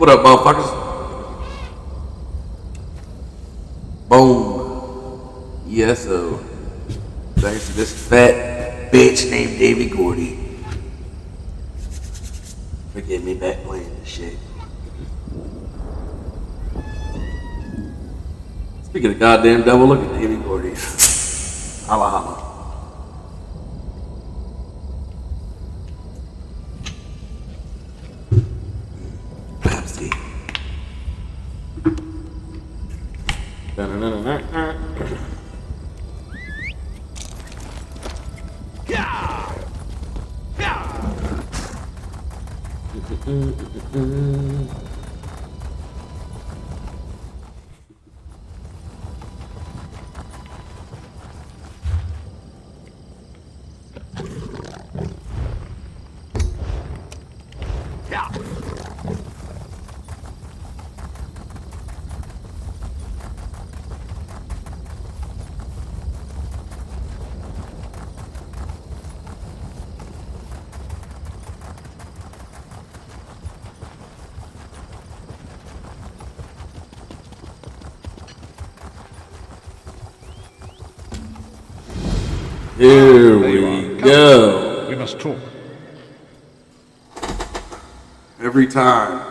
What up, motherfuckers? Boom. Yes, so thanks to this fat bitch named Davy Gordy for getting me back playing this shit. Speaking of goddamn devil, look at Davy Gordy. Holla holla. Pepsi. Here we go. We must talk. Every time.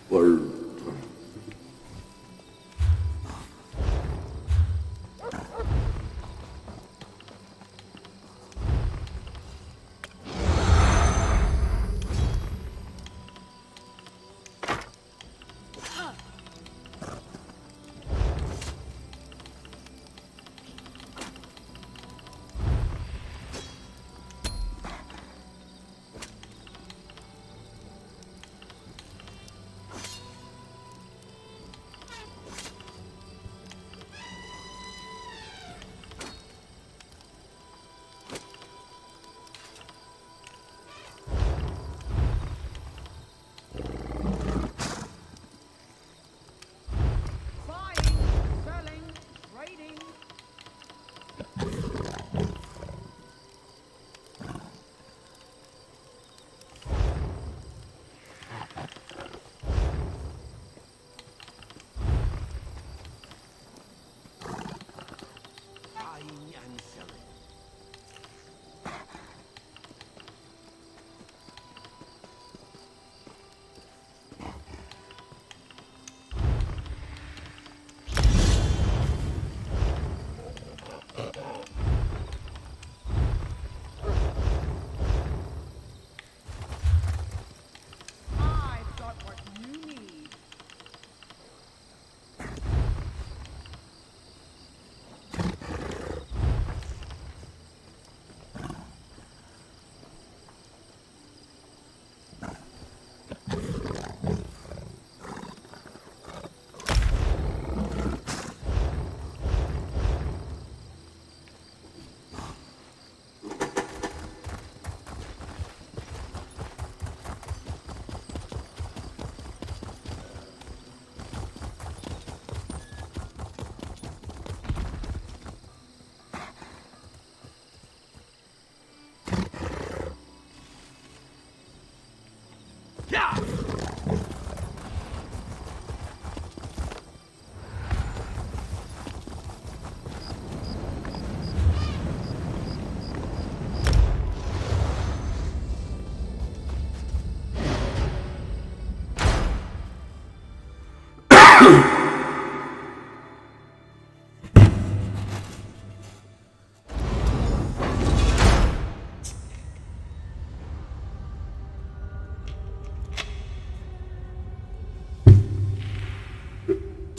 Word.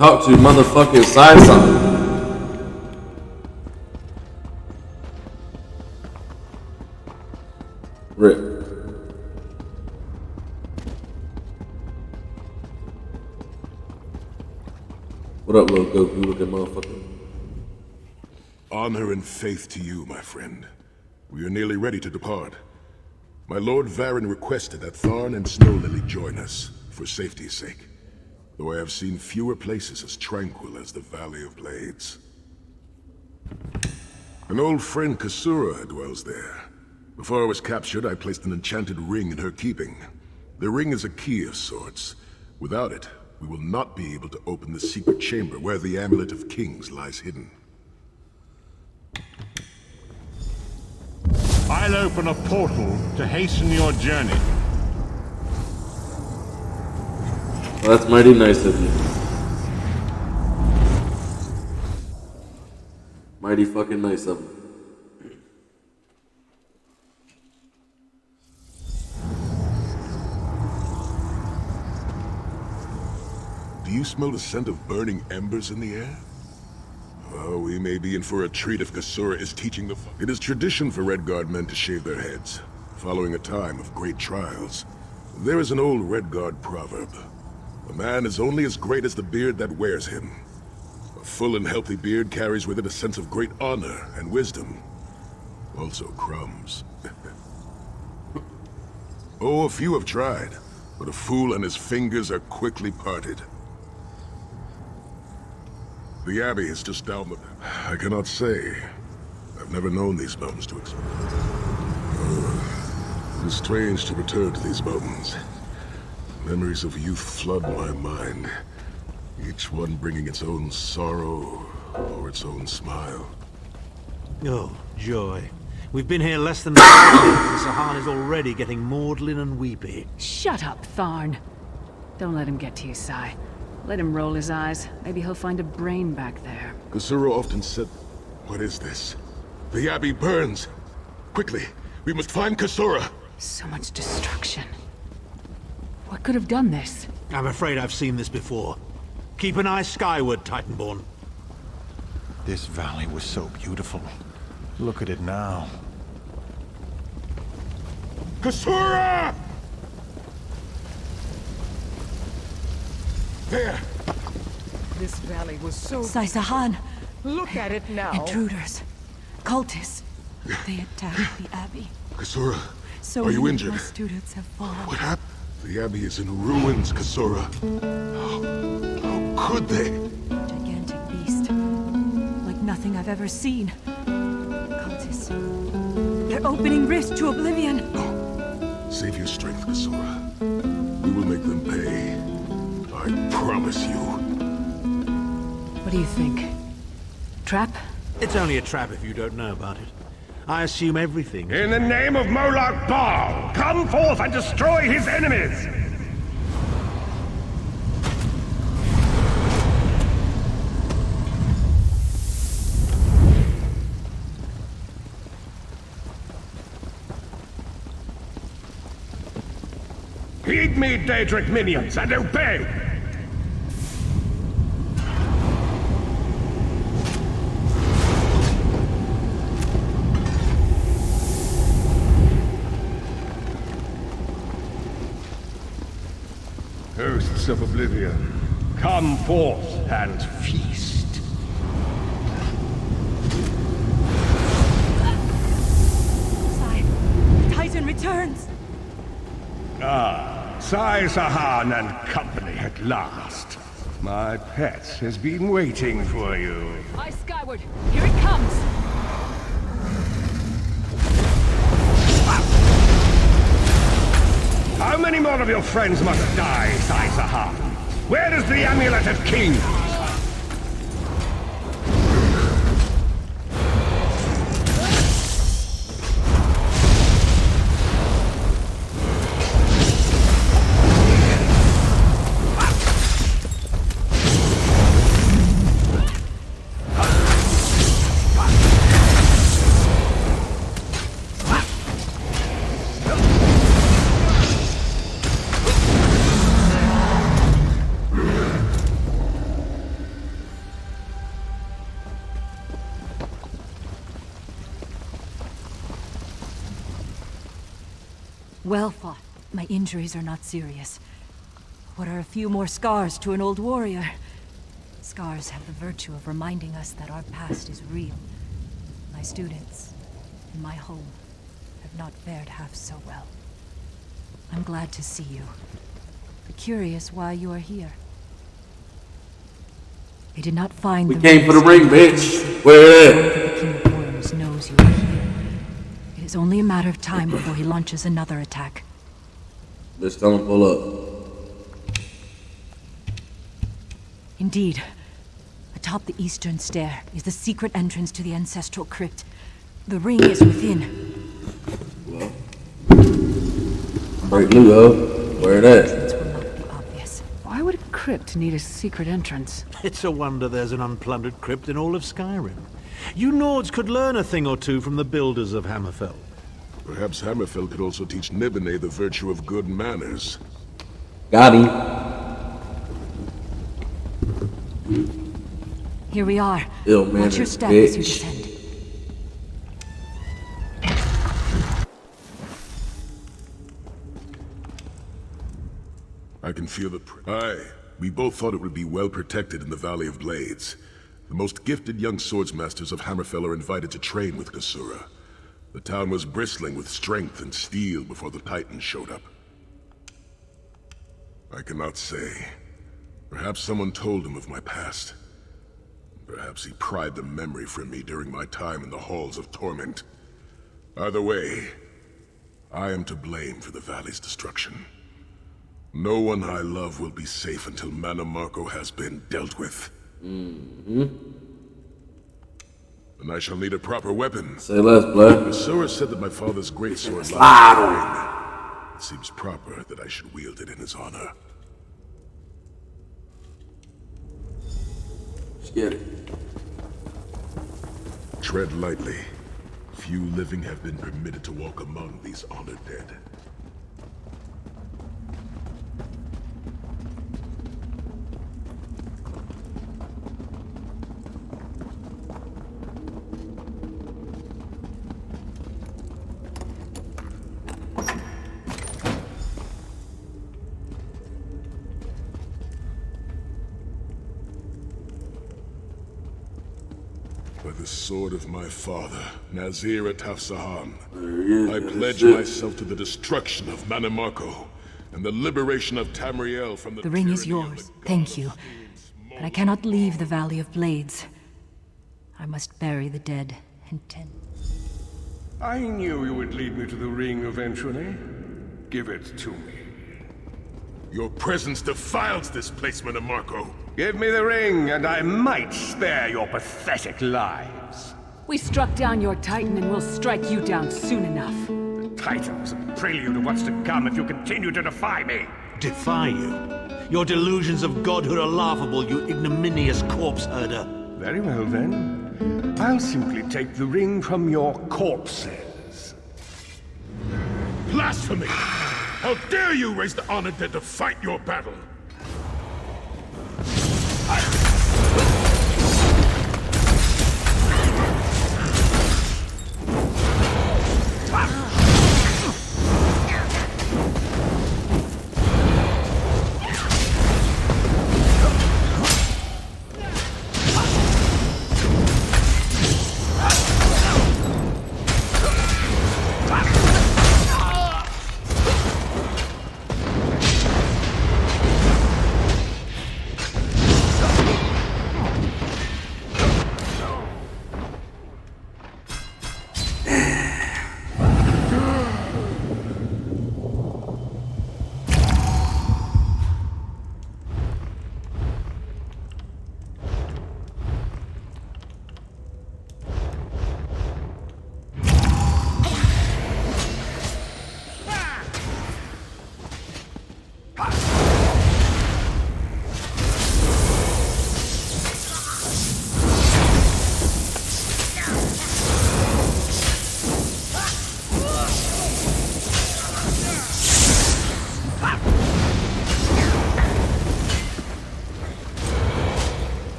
Talk to motherfucking side something. Rip. What up, little Goku looking motherfucker? Honor and faith to you, my friend. We are nearly ready to depart. My Lord Varen requested that Tharn and Snow Lily join us, for safety's sake. Though I have seen fewer places as tranquil as the Valley of Blades. An old friend, Kasura, dwells there. Before I was captured, I placed an enchanted ring in her keeping. The ring is a key of sorts. Without it, we will not be able to open the secret chamber where the Amulet of Kings lies hidden. I'll open a portal to hasten your journey. Well, that's mighty nice of you. Mighty fucking nice of him. Do you smell the scent of burning embers in the air? Oh, we may be in for a treat if Kasura is teaching the... It is tradition for Redguard men to shave their heads, following a time of great trials. There is an old Redguard proverb. A man is only as great as the beard that wears him. A full and healthy beard carries with it a sense of great honor and wisdom. Also crumbs. Oh, a few have tried, but a fool and his fingers are quickly parted. The Abbey is just down the... I cannot say. I've never known these mountains to explore. It is strange to return to these mountains. Memories of youth flood my mind, each one bringing its own sorrow or its own smile. Oh, joy. We've been here less than 5 minutes and Sahan is already getting maudlin and weepy. Shut up, Tharn. Don't let him get to you, Sai. Let him roll his eyes. Maybe he'll find a brain back there. Kasura often said... What is this? The Abbey burns! Quickly, we must find Kasura! So much destruction. What could have done this? I'm afraid I've seen this before. Keep an eye skyward, Titanborn. This valley was so beautiful. Look at it now. Kasura! There! This valley was so... Sahan, Look at it now. intruders, cultists. They attacked the Abbey. Kasura, So are you many injured? of my students have fallen. What happened? The Abbey is in ruins, Kasura. How could they? Gigantic beast. Like nothing I've ever seen. Cultists. They're opening rifts to oblivion. No. Save your strength, Kasura. We will make them pay. I promise you. What do you think? Trap? It's only a trap if you don't know about it. I assume everything. In the name of Molak Baal, come forth and destroy his enemies! Heed me, Daedric minions, and obey! Hosts of Oblivion, come forth and feast. Sai, Titan returns. Sai Sahan and company at last. My pet has been waiting for you. Eye skyward! Here it comes! How many more of your friends must die, Sai Sahan? Where is the Amulet of Kings? Well fought. My injuries are not serious. What are a few more scars to an old warrior? Scars have the virtue of reminding us that our past is real. My students, and my home, have not fared half so well. I'm glad to see you. But curious why you are here. I did not find We came for the ring, bitch. Where at? The King of Worms knows you are here. It is only a matter of time before he launches another attack. Let's tell him pull up. Indeed. Atop the eastern stair is the secret entrance to the ancestral crypt. The ring is within. Well, break Lugo. Where that? Entrance will not be obvious. Why would a crypt need a secret entrance? It's a wonder there's an unplundered crypt in all of Skyrim. You Nords could learn a thing or two from the builders of Hammerfell. Perhaps Hammerfell could also teach Nibene the virtue of good manners. Got him. Here we are. Ill-mannered Watch your step as you bitch. descend. I can feel the Aye, we both thought it would be well protected in the Valley of Blades. The most gifted young swordsmasters of Hammerfell are invited to train with Kasura. The town was bristling with strength and steel before the Titans showed up. I cannot say. Perhaps someone told him of my past. Perhaps he pried the memory from me during my time in the Halls of Torment. Either way, I am to blame for the valley's destruction. No one I love will be safe until Mana Marco has been dealt with. And I shall need a proper weapon. Say less, blood. Kasura said that my father's greatsword Slide lies in on. the ring. It seems proper that I should wield it in his honor. Let's get it. Tread lightly. Few living have been permitted to walk among these honored dead. By the sword of my father, Nazir Ataf-Sahan, I pledge myself to the destruction of Mana Marco and the liberation of Tamriel from the The ring is tyranny of yours, the thank gods. you. But I cannot leave the Valley of Blades. I must bury the dead and tend. I knew you would lead me to the ring eventually. Give it to me. Your presence defiles this place, Mana Marco. Give me the ring, and I might spare your pathetic lives. We struck down your Titan and we'll strike you down soon enough. The Titan was a prelude of what's to come if you continue to defy me. Defy you? Your delusions of godhood are laughable, you ignominious corpse herder. Very well then. I'll simply take the ring from your corpses. Blasphemy! How dare you raise the honored dead to fight your battle?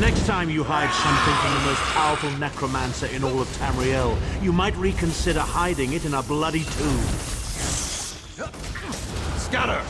next time you hide something from the most powerful necromancer in all of Tamriel, you might reconsider hiding it in a bloody tomb. Scatter!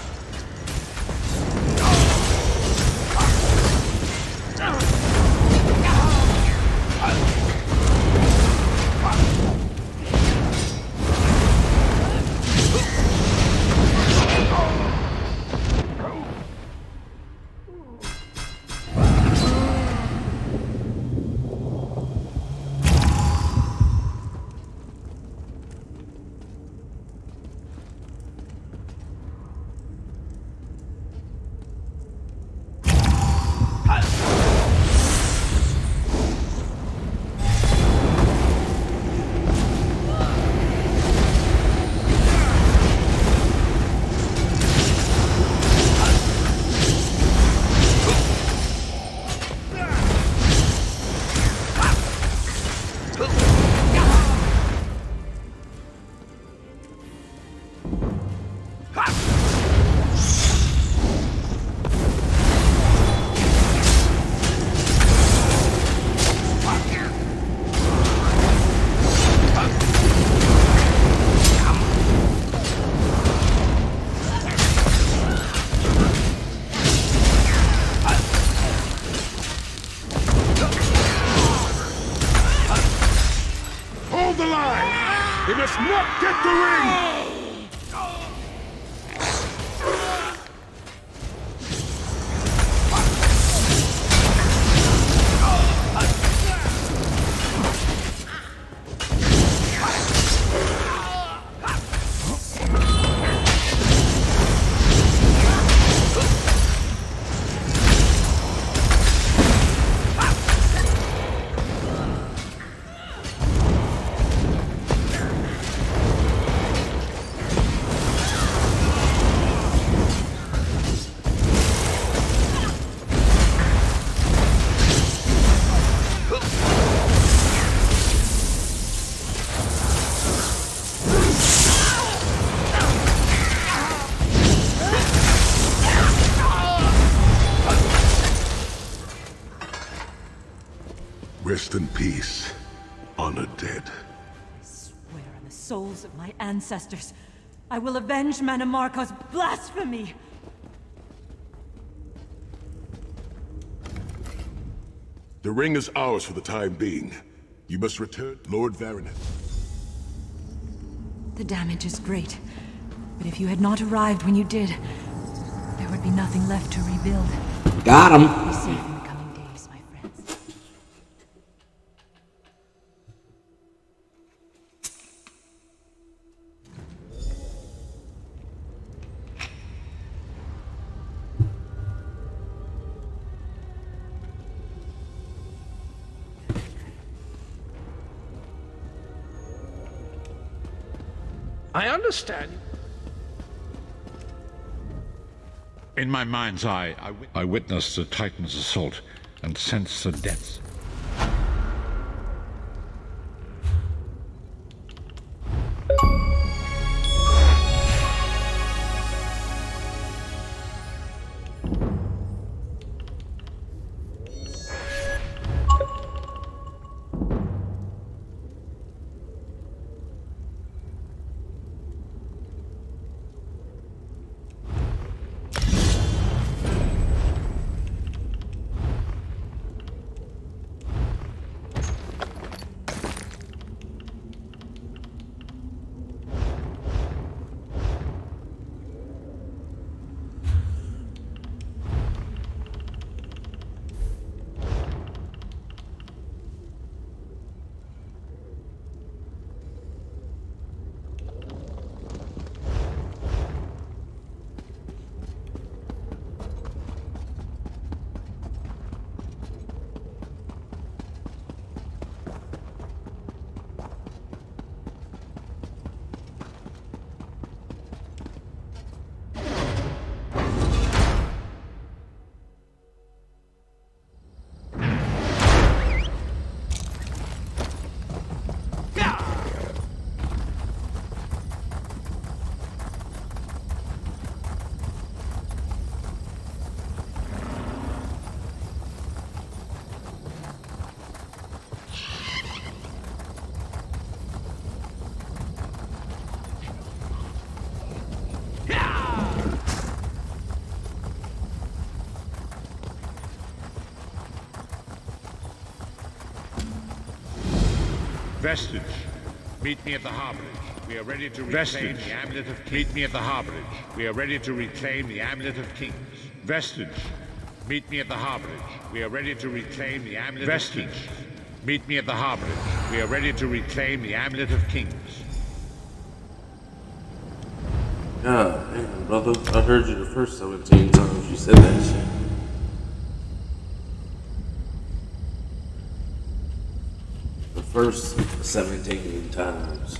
Hold the line! He must not get the ring! Rest in peace, honored dead. Swear on the souls of my ancestors, I will avenge Manamarco's blasphemy! The ring is ours for the time being. You must return, Lord Varaneth. The damage is great, but if you had not arrived when you did, there would be nothing left to rebuild. Got him. Be safe in the coming days, my friends. I understand. In my mind's eye, I witnessed the Titan's assault and sensed the depths. Vestige, meet me at the harborage. We are ready to reclaim the amulet of kings. Meet me at the harborage. We are ready to reclaim the amulet of kings. Vestige, meet me at the harborage. We are ready to reclaim the amulet of kings. Meet me at the harborage. We are ready to reclaim the amulet of kings. God damn, brother. I heard you the first 17 times you said that shit. The first 17 times.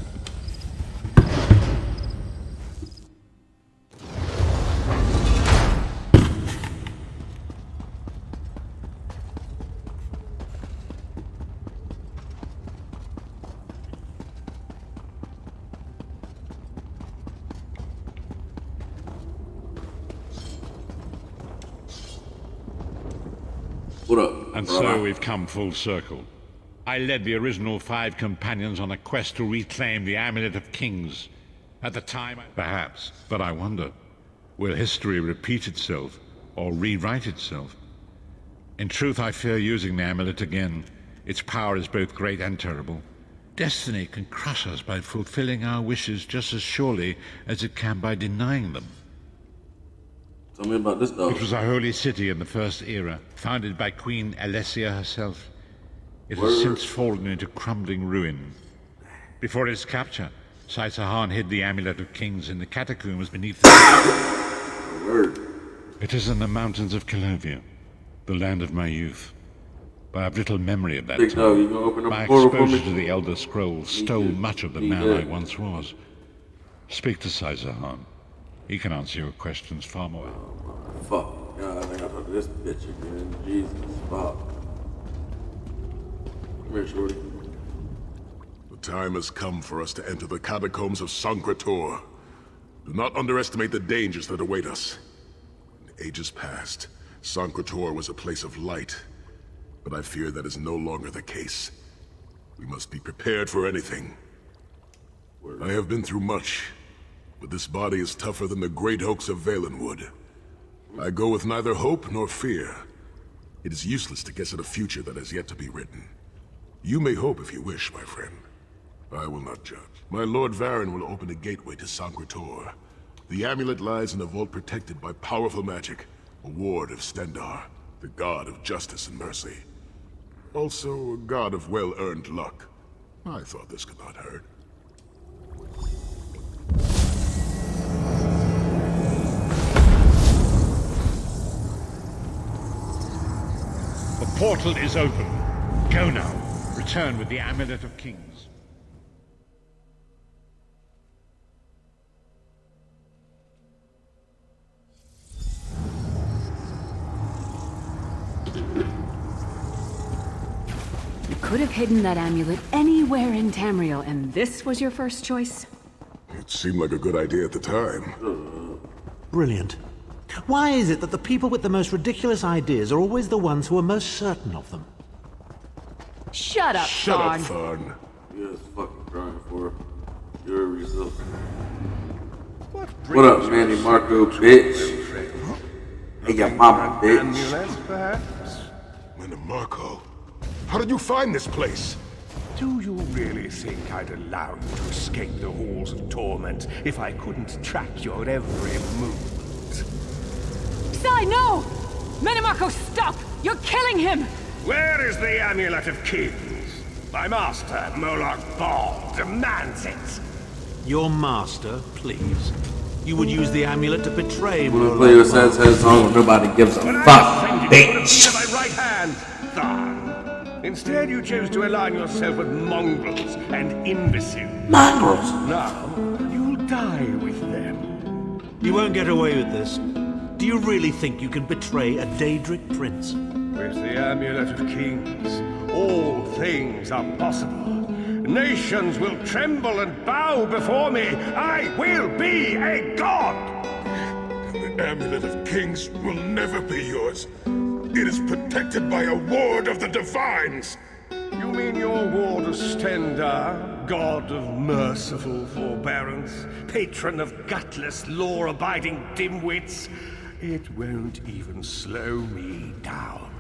What up, And brother? so we've come full circle. I led the original 5 companions on a quest to reclaim the Amulet of Kings. At the time, perhaps, but I wonder, will history repeat itself or rewrite itself? In truth, I fear using the amulet again. Its power is both great and terrible. Destiny can crush us by fulfilling our wishes just as surely as it can by denying them. Tell me about this dog. It was a holy city in the First Era, founded by Queen Alessia herself. It has since fallen into crumbling ruin. Before its capture, Saitsahan hid the Amulet of Kings in the catacombs beneath the city. Word. It is in the mountains of Calovia, the land of my youth. But I have little memory of that Big time. dog, you gonna open up My a portal for exposure me? to the Elder Scrolls stole much of the man I once was. Speak to Saitsahan. He can answer your questions far more. Fuck. God, I gotta talk to this bitch again. Jesus, fuck. Come here, shorty. The time has come for us to enter the catacombs of Sankrator. Do not underestimate the dangers that await us. In ages past, Sankrator was a place of light, but I fear that is no longer the case. We must be prepared for anything. I have been through much, but this body is tougher than the great oaks of Valenwood. I go with neither hope nor fear. It is useless to guess at a future that has yet to be written. You may hope if you wish, my friend. I will not judge. My Lord Varen will open a gateway to Sankrator. The amulet lies in a vault protected by powerful magic, a ward of Stendar, the god of justice and mercy. Also a god of well-earned luck. I thought this could not hurt. The portal is open. Go now. Return with the Amulet of Kings. You could have hidden that amulet anywhere in Tamriel, and this was your first choice? It seemed like a good idea at the time. Brilliant. Why is it that the people with the most ridiculous ideas are always the ones who are most certain of them? Shut up, Shut Thorn. up, Thorn. You guys fucking crying for your yourself. What up, Manny Marco, bitch? Hey, your mama, bitch. Amulet, perhaps? Linda Marco, how did you find this place? Do you really think I'd allow you to escape the halls of torment if I couldn't track your every move? Sai, no! Menimarco, stop! You're killing him! Where is the Amulet of Kings? My master, Moloch Ball, demands it. Your master, please. You would use the amulet to betray Wanna Moloch. play your sad song when nobody gives a When fuck, I ascended, you would have bitch. been at my right hand, Tharn. Instead, you chose to align yourself with mongrels and imbeciles. Mongrels. Now, you'll die with them. You won't get away with this. Do you really think you can betray a Daedric prince? With the Amulet of Kings, all things are possible. Nations will tremble and bow before me. I will be a god! The Amulet of Kings will never be yours. It is protected by a ward of the Divines. You mean your ward of Stendar, god of merciful forbearance, patron of gutless, law-abiding dimwits? It won't even slow me down.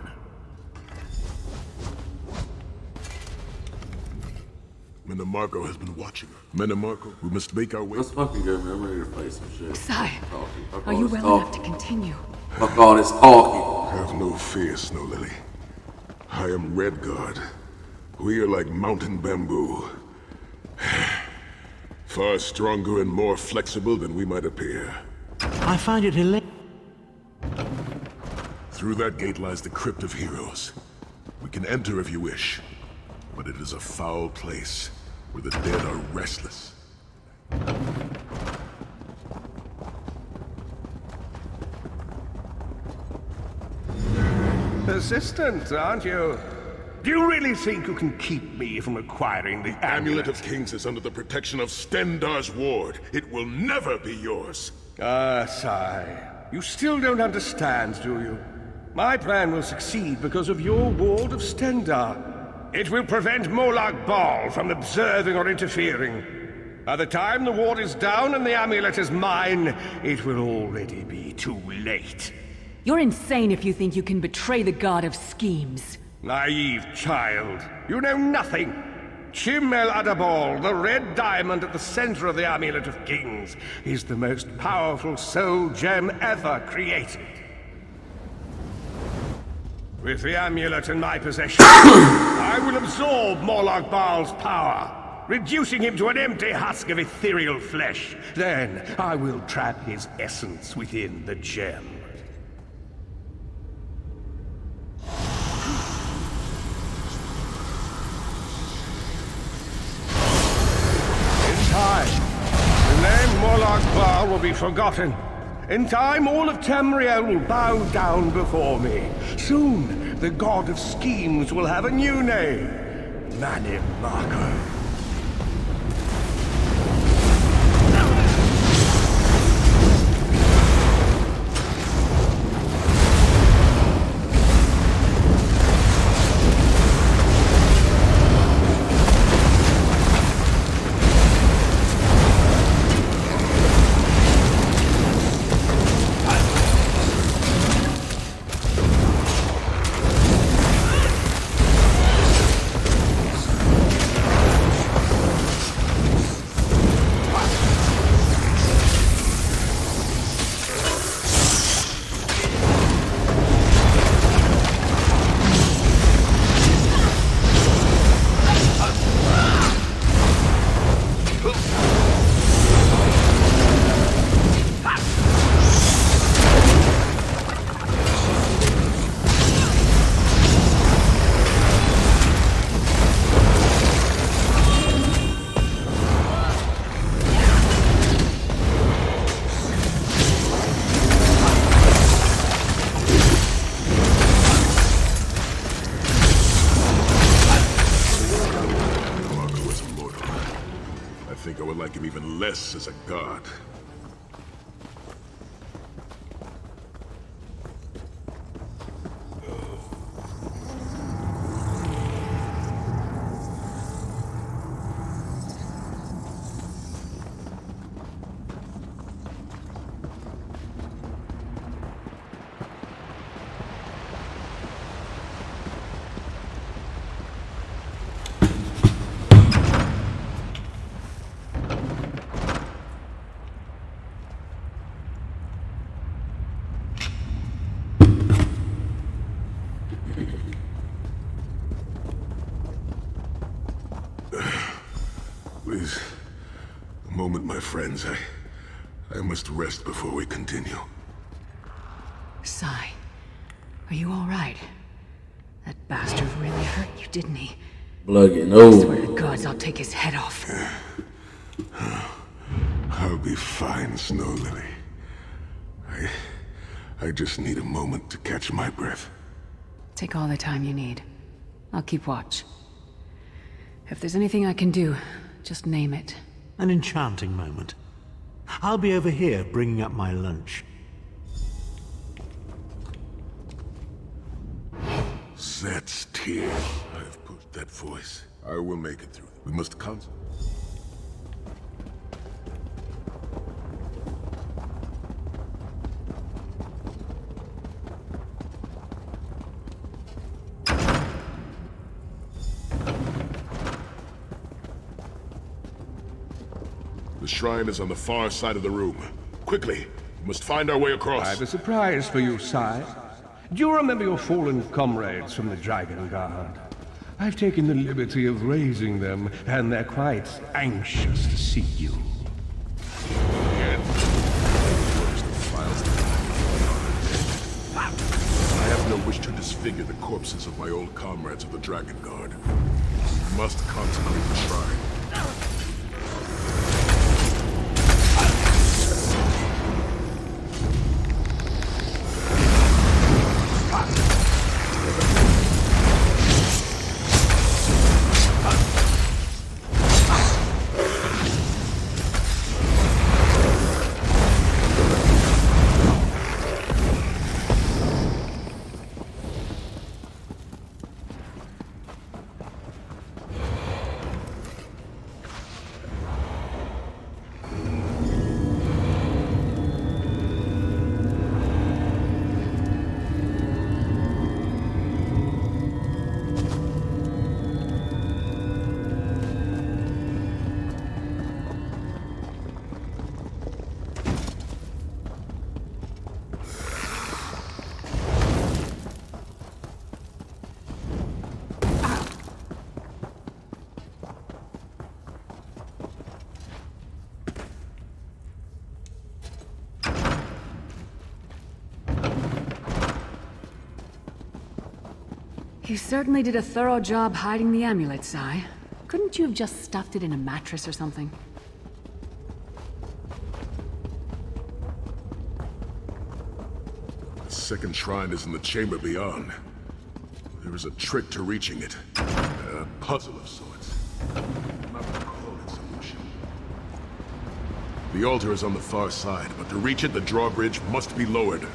Menomarco has been watching her. Menomarco, we must make our way. Let's fucking go, man. I'm ready to play some shit. Sai, Fuck are all you this well enough to talking. continue? Fuck all this talking. Have no fear, Snow Lily. I am Redguard. We are like mountain bamboo. Far stronger and more flexible than we might appear. I find it hilarious. Through that gate lies the Crypt of Heroes. We can enter if you wish, but it is a foul place where the dead are restless. Persistent, aren't you? Do you really think you can keep me from acquiring the Amulet amulet? of Kings is under the protection of Stendar's ward. It will never be yours. Ah, Sai. You still don't understand, do you? My plan will succeed because of your ward of Stendar. It will prevent Molag Bal from observing or interfering. By the time the ward is down and the amulet is mine, it will already be too late. You're insane if you think you can betray the god of schemes. Naive child. You know nothing. Chim El Adabal, the red diamond at the center of the Amulet of Kings, is the most powerful soul gem ever created. With the amulet in my possession, I will absorb Molag Bal's power, reducing him to an empty husk of ethereal flesh. Then I will trap his essence within the gem. The name Molag Bal will be forgotten. In time, all of Tamriel will bow down before me. Soon, the god of schemes will have a new name. Menomarco. Less as a god. Please, a moment, my friends. I must rest before we continue. Sai, are you all right? That bastard really hurt you, didn't he? Blood getting I old. swear to gods, I'll take his head off. I'll be fine, Snow Lily. I just need a moment to catch my breath. Take all the time you need. I'll keep watch. If there's anything I can do, just name it. An enchanting moment. I'll be over here bringing up my lunch. Set's tear. I've pushed that voice. I will make it through. We must concentrate. The shrine is on the far side of the room. Quickly, we must find our way across. I have a surprise for you, sire. Do you remember your fallen comrades from the Dragon Guard? I've taken the liberty of raising them, and they're quite anxious to see you. I have no wish to disfigure the corpses of my old comrades of the Dragon Guard. We must consecrate the shrine. You certainly did a thorough job hiding the amulet, Sai. Couldn't you have just stuffed it in a mattress or something? The second shrine is in the chamber beyond. There is a trick to reaching it. A puzzle of sorts. I cannot recall its solution. The altar is on the far side, but to reach it, the drawbridge must be lowered.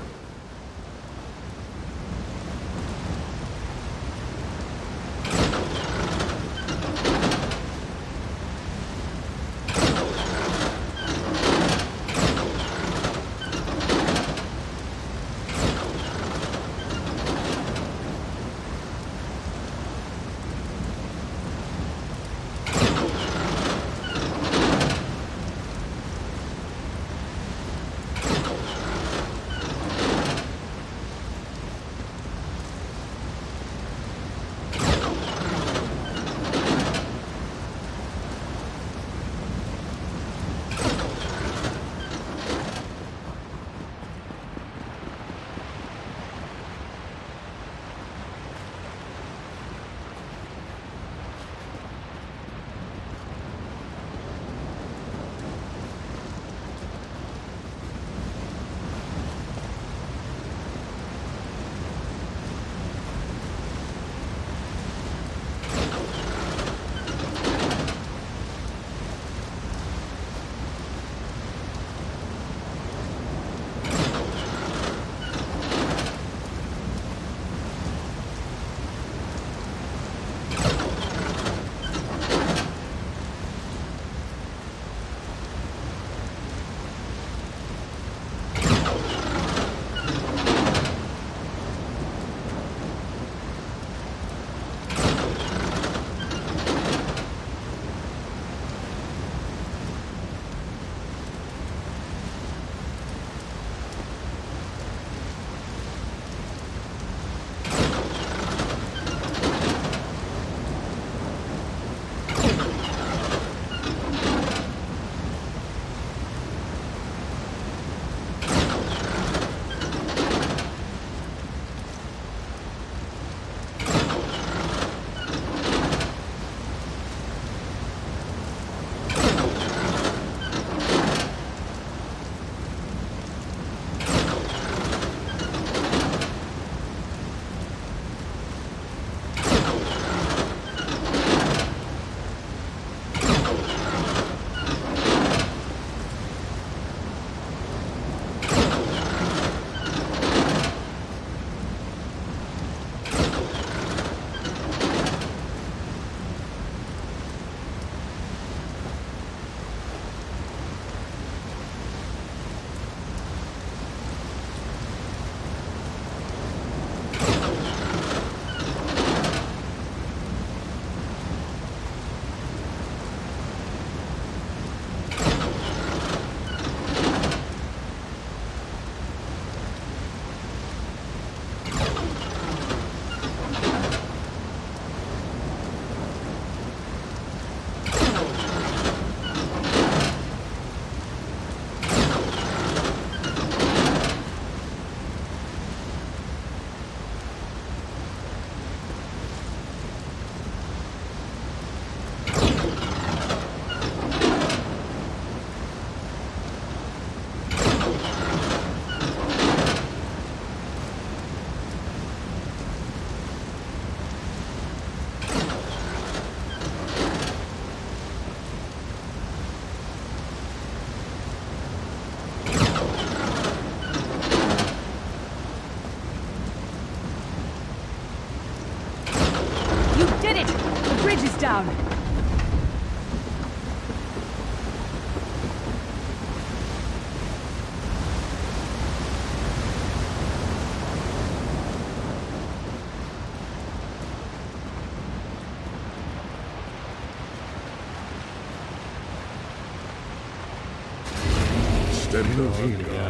down.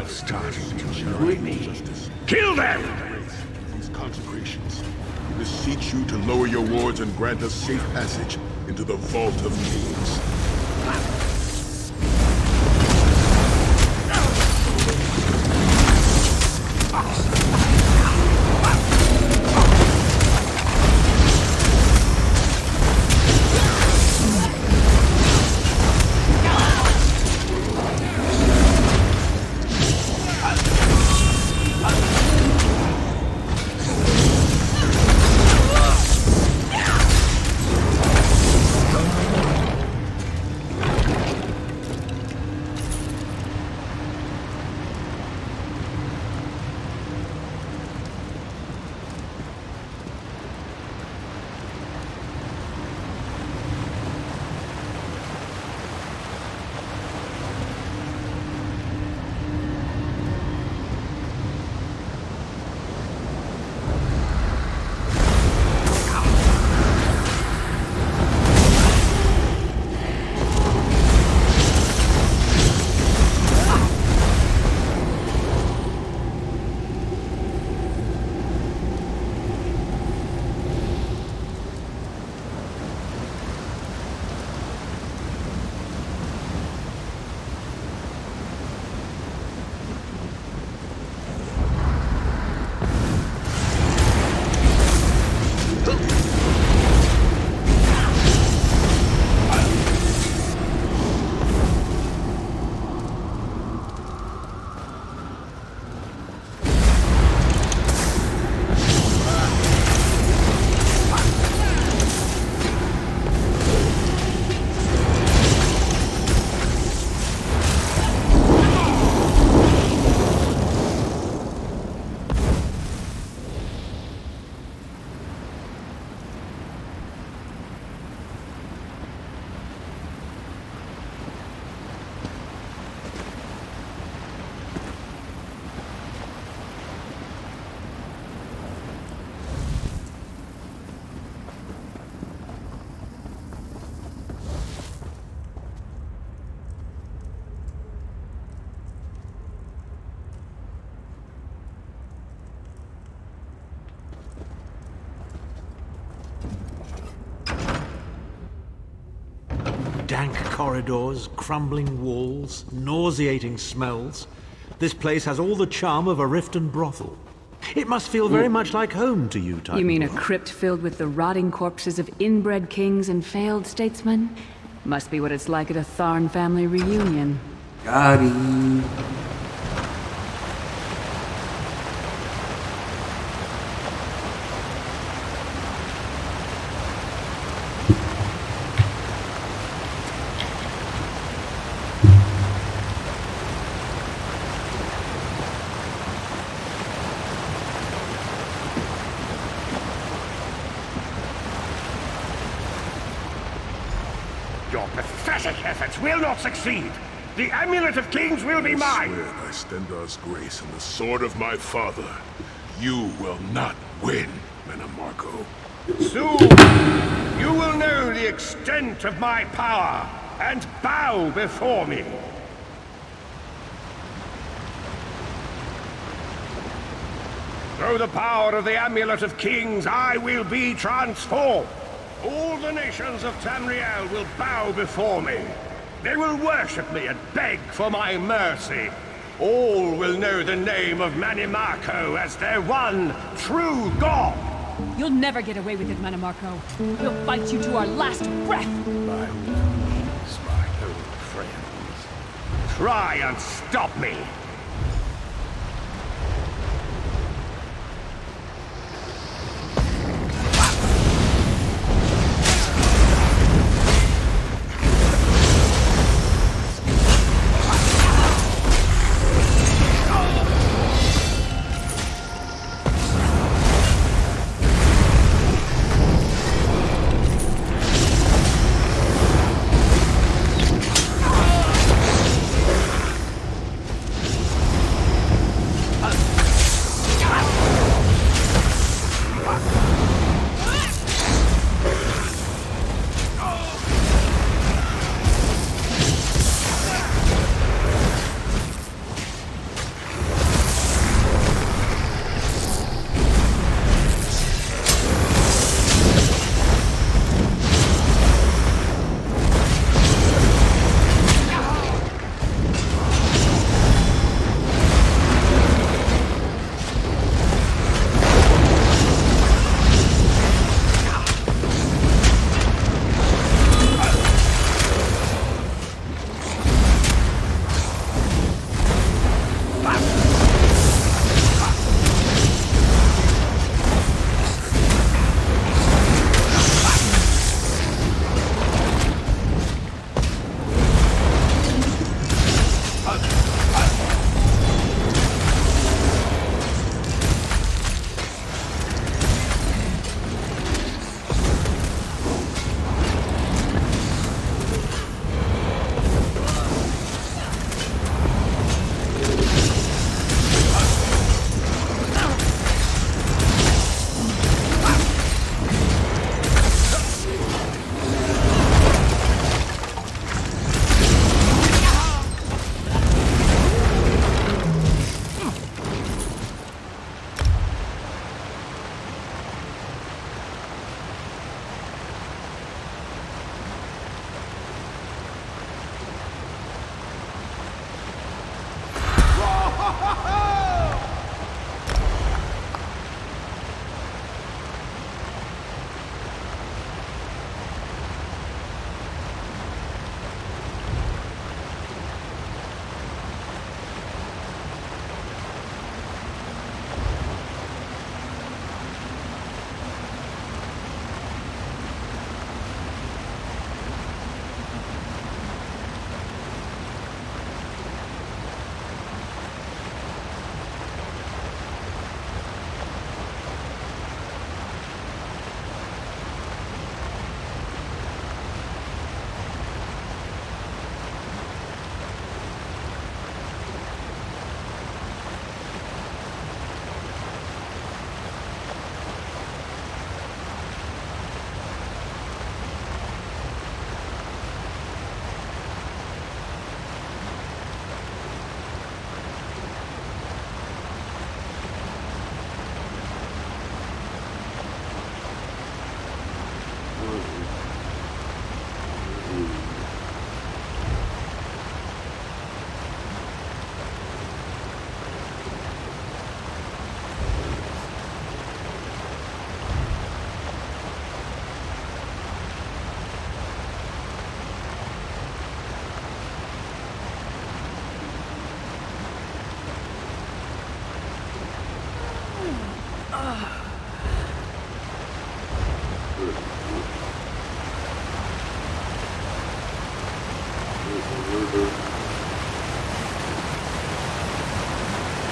Starting to annoy me. Kill them! These consecrations. We beseech you to lower your wards and grant us safe passage into the Vault of Kings. Dank corridors, crumbling walls, nauseating smells. This place has all the charm of a Riften brothel. It must feel very much like home to you, Titanfall. You mean a crypt filled with the rotting corpses of inbred kings and failed statesmen? Must be what it's like at a Tharn family reunion. Got him. Your pathetic efforts will not succeed. The Amulet of Kings will be I mine. swear by Stendar's grace and the sword of my father, you will not win, Menamarco. Soon, you will know the extent of my power and bow before me. Through the power of the Amulet of Kings, I will be transformed. All the nations of Tamriel will bow before me. They will worship me and beg for my mercy. All will know the name of Manimarco as their one true god. You'll never get away with it, Manamarco. We'll fight you to our last breath. By all means, my old friends, try and stop me.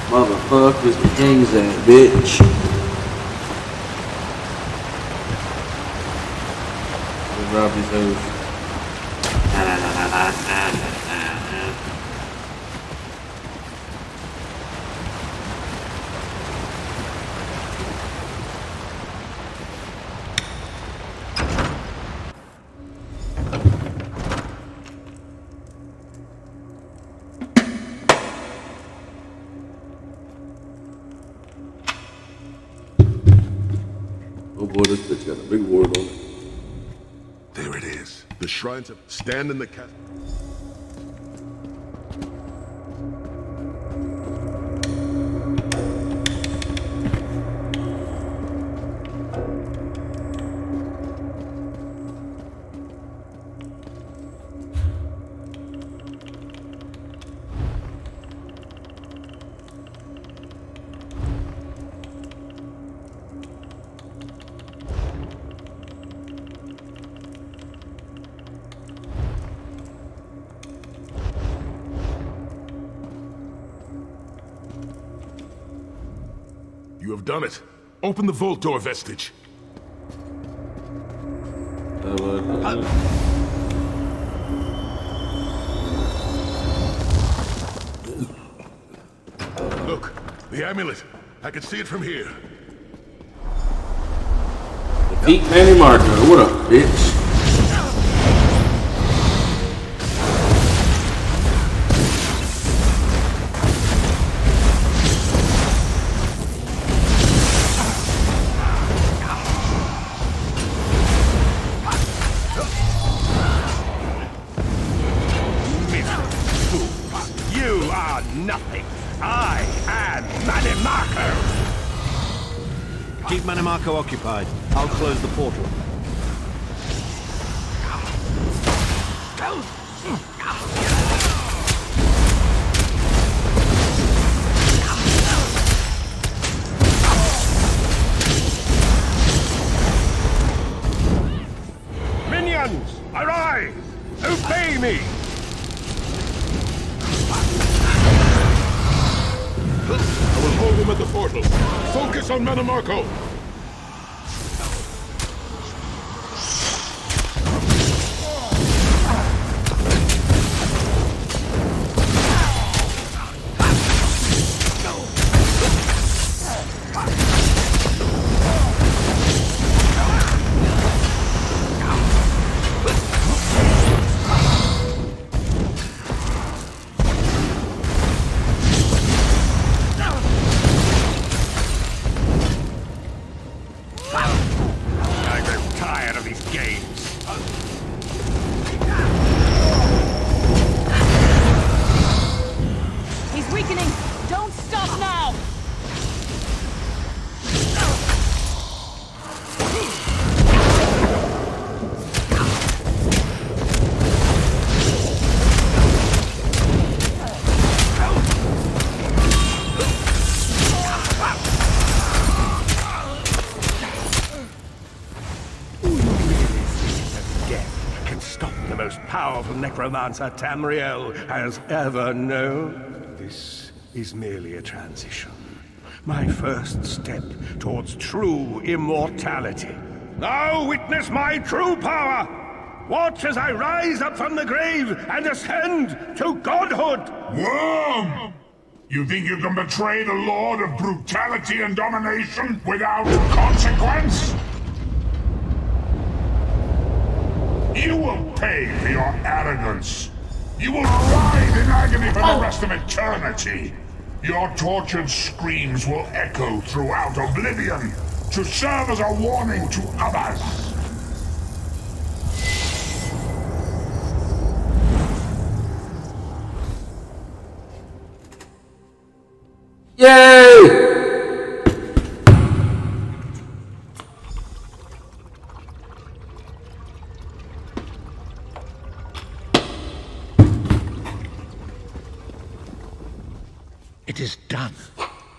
Motherfuckers, the king's that bitch. Let's rob these hoes. Oh boy, this bitch got a big ward on it. There it is. The shrines stand in the castle. You have done it. Open the vault door, Vestige. Look, the amulet. I can see it from here. Defeat Manny Marco. What up, bitch? You are nothing. I am Manimarco. Keep Manimarco occupied. I'll close the portal. Minions, arise! Obey me! I will hold him at the portal. Focus on Manimarco. I grow tired of these games. He's weakening! Don't stop now! Death can stop the most powerful necromancer Tamriel has ever known. This is merely a transition. My first step towards true immortality. Now witness my true power! Watch as I rise up from the grave and ascend to godhood! Worm! You think you can betray the Lord of brutality and domination without consequence? You will pay for your arrogance. You will writhe in agony for the rest of eternity. Your tortured screams will echo throughout oblivion to serve as a warning to others. Yay! It is done.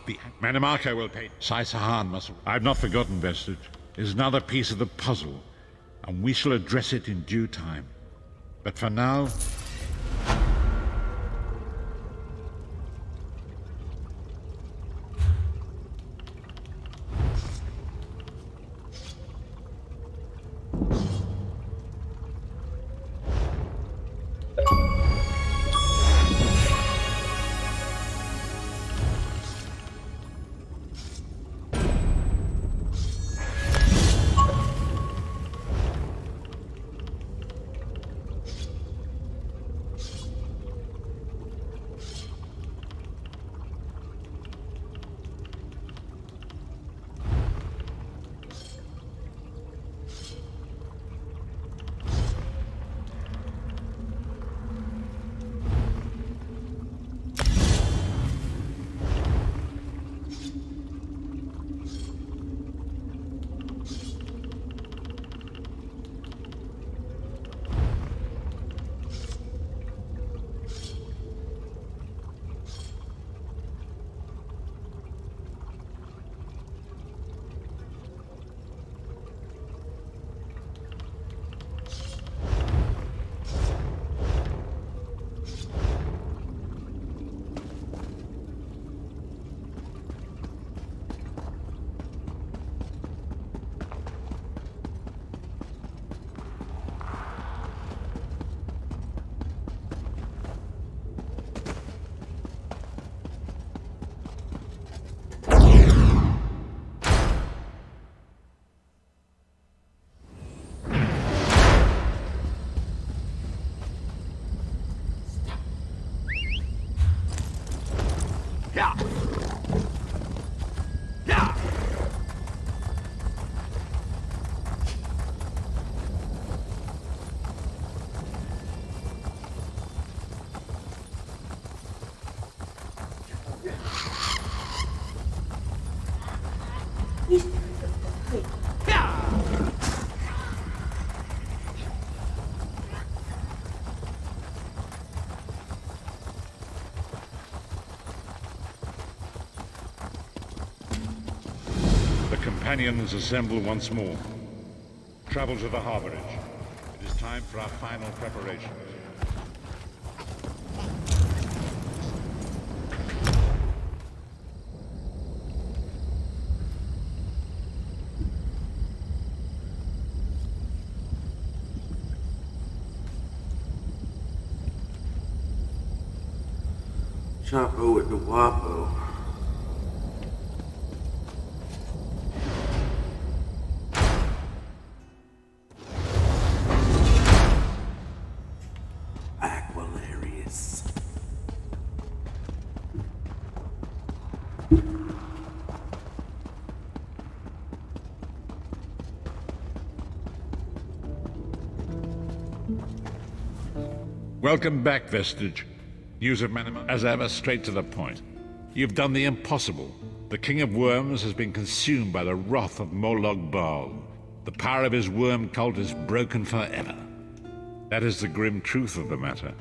the Manimarco will pay. Sai-Sahan must... I've not forgotten, Vestige. Is another piece of the puzzle, and we shall address it in due time. But for now... Companions assemble once more. Travel to the harborage. It is time for our final preparations. Chapo with the Wapo. Welcome back, Vestige. News of Manimarco? As ever, straight to the point. You've done the impossible. The King of Worms has been consumed by the wrath of Molog Bal. The power of his worm cult is broken forever. That is the grim truth of the matter.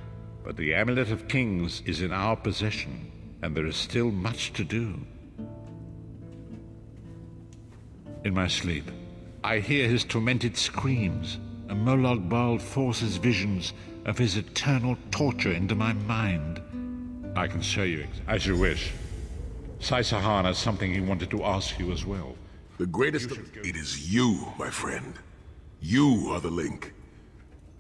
But the Amulet of Kings is in our possession, and there is still much to do. In my sleep, I hear his tormented screams, and Molog Bal forces visions of his eternal torture into my mind. I can show you as you wish. Sai-Sahan has something he wanted to ask you as well. The greatest of... It is you, my friend. You are the link.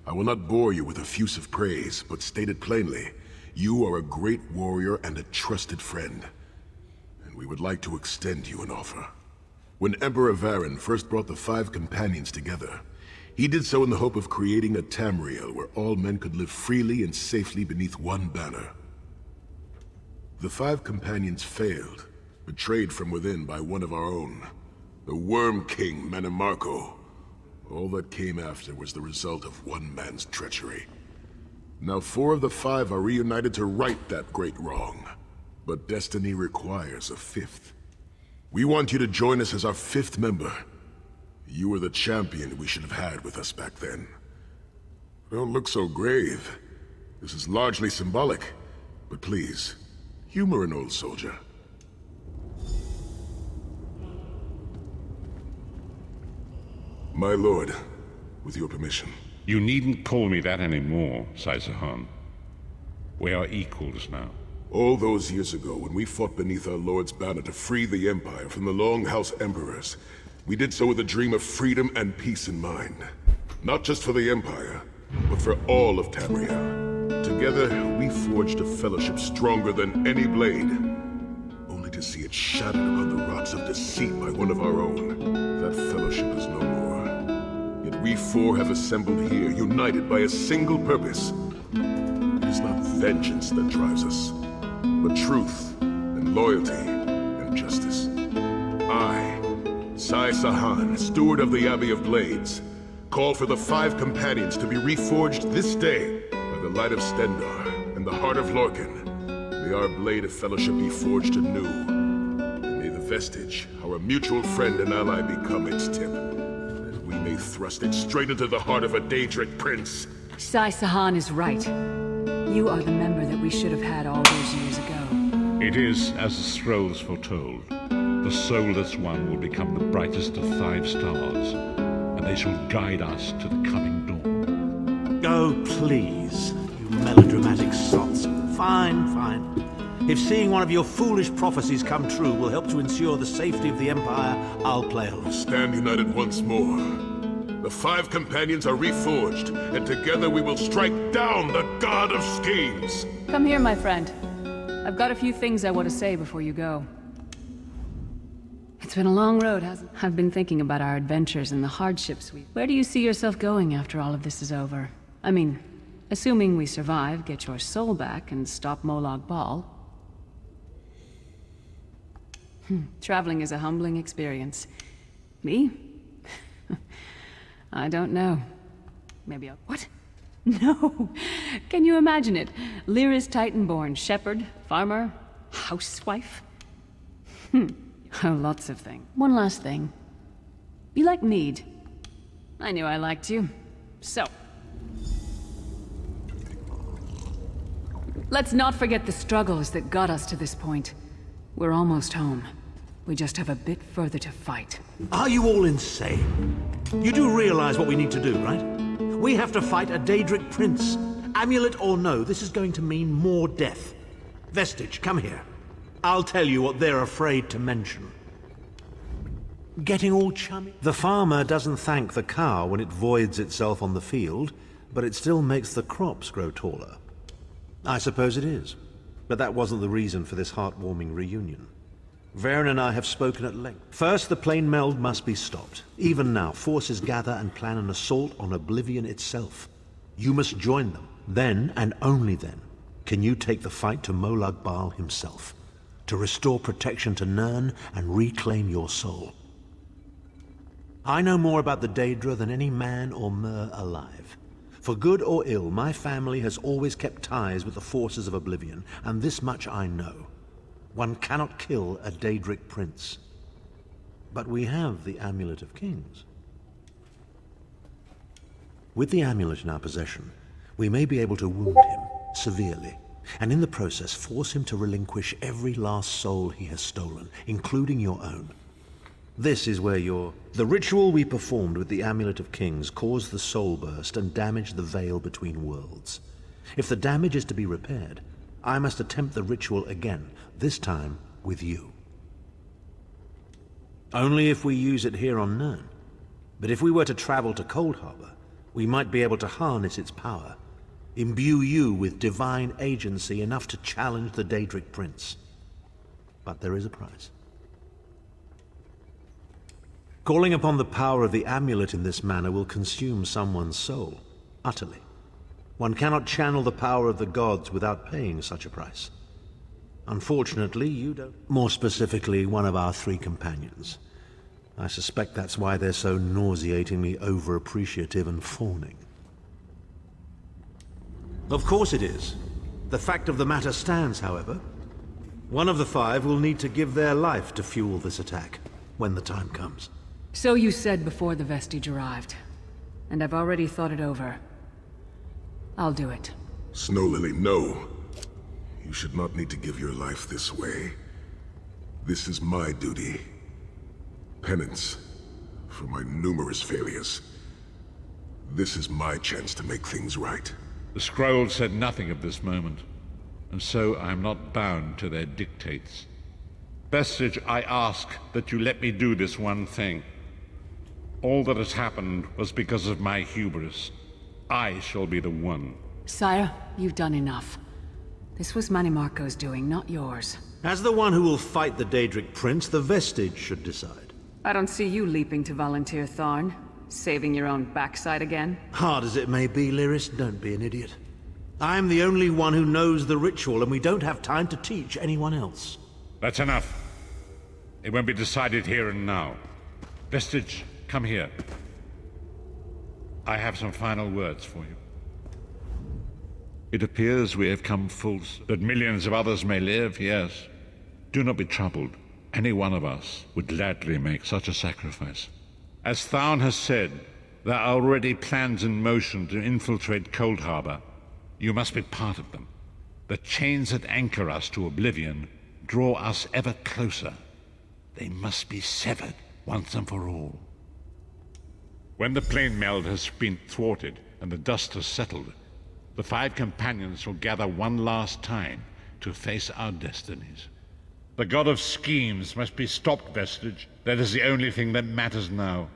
I will not bore you with effusive praise, but stated plainly, you are a great warrior and a trusted friend. And we would like to extend you an offer. When Emperor Varen first brought the 5 companions together, he did so in the hope of creating a Tamriel where all men could live freely and safely beneath one banner. The 5 companions failed, betrayed from within by one of our own, the Worm King Manimarco. All that came after was the result of one man's treachery. Now 4 of the 5 are reunited to right that great wrong, but destiny requires a 5th. We want you to join us as our 5th member. You were the champion we should have had with us back then. Don't look so grave. This is largely symbolic, but please, humor an old soldier. My lord, with your permission. You needn't call me that anymore, Saisahan. We are equals now. All those years ago, when we fought beneath our lord's banner to free the Empire from the Longhouse Emperors, we did so with a dream of freedom and peace in mind. Not just for the Empire, but for all of Tamriel. Together, we forged a fellowship stronger than any blade, only to see it shattered upon the rocks of deceit by one of our own. That fellowship is no more. Yet we four have assembled here, united by a single purpose. It is not vengeance that drives us, but truth and loyalty and justice. I, Saisahan, steward of the Abbey of Blades, call for the 5 companions to be reforged this day by the light of Stendarr and the heart of Lorcan. May our blade of fellowship be forged anew, and may the vestige, our mutual friend and ally, become its tip, that we may thrust it straight into the heart of a Daedric prince. Saisahan is right. You are the member that we should have had all those years ago. It is as the scrolls foretold. The soulless one will become the brightest of 5 stars, and they shall guide us to the coming dawn. Oh, please, you melodramatic sots. Fine, fine. If seeing one of your foolish prophecies come true will help to ensure the safety of the Empire, I'll play along. Stand united once more. The 5 companions are reforged, and together we will strike down the God of Schemes! Come here, my friend. I've got a few things I want to say before you go. It's been a long road, hasn't it? I've been thinking about our adventures and the hardships we... Where do you see yourself going after all of this is over? I mean, assuming we survive, get your soul back, and stop Molag Bal. Traveling is a humbling experience. Me? I don't know. Maybe I'll... What? No! Can you imagine it? Lyris Titanborn, shepherd, farmer, housewife? Oh, lots of things. One last thing. You like mead. I knew I liked you. So. Let's not forget the struggles that got us to this point. We're almost home. We just have a bit further to fight. Are you all insane? You do realize what we need to do, right? We have to fight a Daedric prince. Amulet or no, this is going to mean more death. Vestige, come here. I'll tell you what they're afraid to mention. Getting all chummy? The farmer doesn't thank the cow when it voids itself on the field, but it still makes the crops grow taller. I suppose it is, but that wasn't the reason for this heartwarming reunion. Varen and I have spoken at length. First, the plane meld must be stopped. Even now, forces gather and plan an assault on Oblivion itself. You must join them. Then, and only then, can you take the fight to Molag Bal himself, to restore protection to Nirn and reclaim your soul. I know more about the Daedra than any man or mer alive. For good or ill, my family has always kept ties with the forces of Oblivion, and this much I know. One cannot kill a Daedric prince. But we have the Amulet of Kings. With the amulet in our possession, we may be able to wound him severely, and in the process force him to relinquish every last soul he has stolen, including your own. This is where The ritual we performed with the Amulet of Kings caused the soul burst and damaged the veil between worlds. If the damage is to be repaired, I must attempt the ritual again, this time with you. Only if we use it here on Nirn. But if we were to travel to Cold Harbor, we might be able to harness its power, imbue you with divine agency enough to challenge the Daedric Prince. But there is a price. Calling upon the power of the amulet in this manner will consume someone's soul, utterly. One cannot channel the power of the gods without paying such a price. Unfortunately, you don't. More specifically, one of our 3 companions. I suspect that's why they're so nauseatingly over-appreciative and fawning. Of course it is. The fact of the matter stands, however. One of the 5 will need to give their life to fuel this attack, when the time comes. So you said before the vestige arrived, and I've already thought it over. I'll do it. Snow Lily, no. You should not need to give your life this way. This is my duty. Penance for my numerous failures. This is my chance to make things right. The scroll said nothing of this moment, and so I am not bound to their dictates. Vestige, I ask that you let me do this one thing. All that has happened was because of my hubris. I shall be the one. Sire, you've done enough. This was Manimarco's doing, not yours. As the one who will fight the Daedric Prince, the Vestige should decide. I don't see you leaping to volunteer, Tharn. Saving your own backside again? Hard as it may be, Lyris, don't be an idiot. I'm the only one who knows the ritual, and we don't have time to teach anyone else. That's enough. It won't be decided here and now. Vestige, come here. I have some final words for you. It appears we have come full that millions of others may live, yes. Do not be troubled. Any one of us would gladly make such a sacrifice. As Tharn has said, there are already plans in motion to infiltrate Cold Harbor. You must be part of them. The chains that anchor us to oblivion draw us ever closer. They must be severed once and for all. When the plane meld has been thwarted and the dust has settled, the 5 companions will gather one last time to face our destinies. The god of schemes must be stopped, Vestige. That is the only thing that matters now.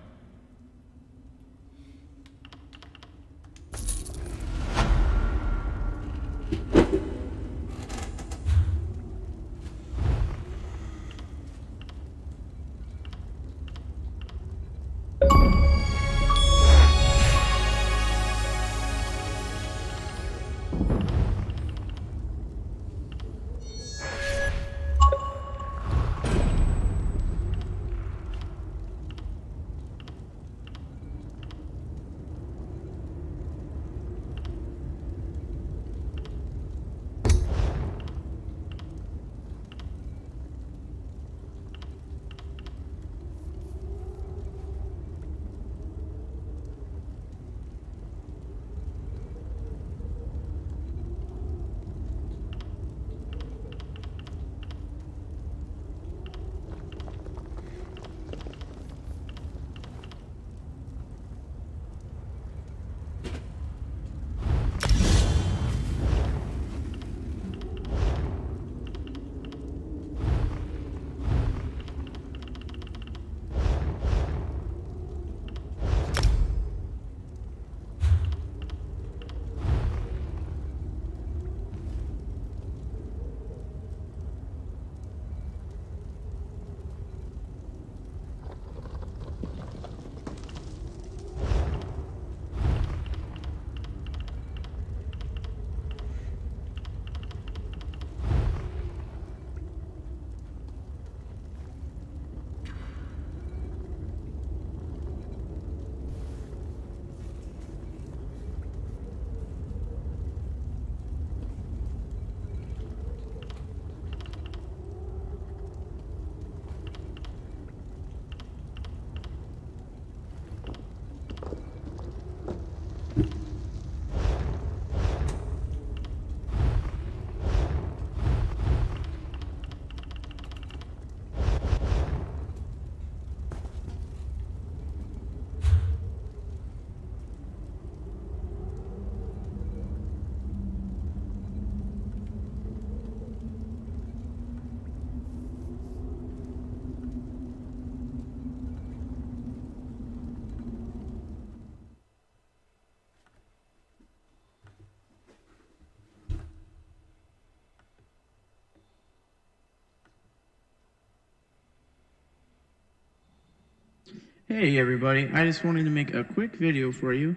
Hey everybody, I just wanted to make a quick video for you.